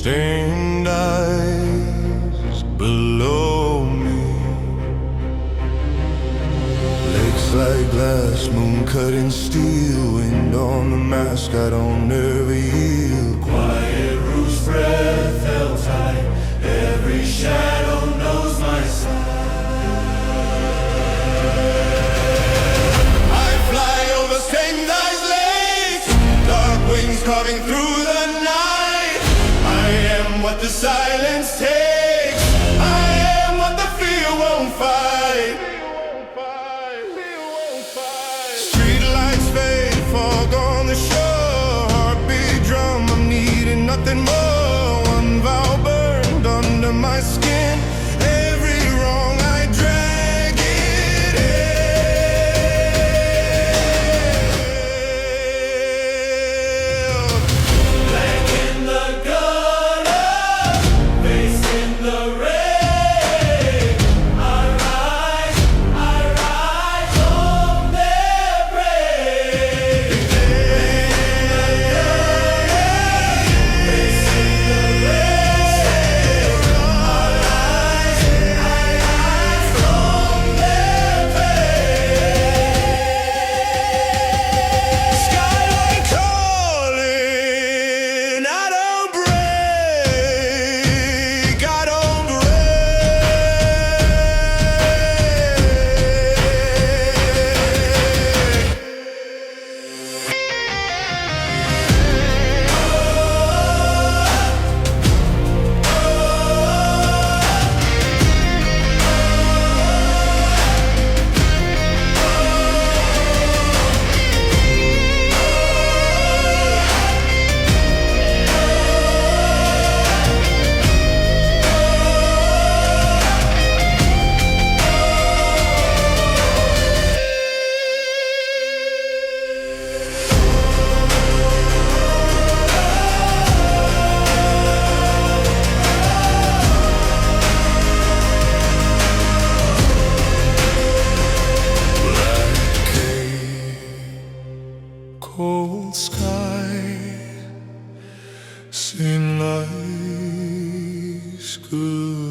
stained eyes below me. Lakes like glass, moon cut in steel, wind on the mask, I don't ever yield. Quiet roof's breath held tight, every shadow knows my side. I fly over stained eyes lakes, dark wings carving through the night. I am what the silence takes, I am what the fear won't fight. Streetlights fade, fog on the shore, heartbeat drum, I'm needing nothing more. One vow burned under my skin, every wrong I drag it in. Black in the gutter, face in the rain. I rise on their grave. Face in the rain. I rise from their pain. Skyline calling, I don't break, I don't cold sky, seen nice good.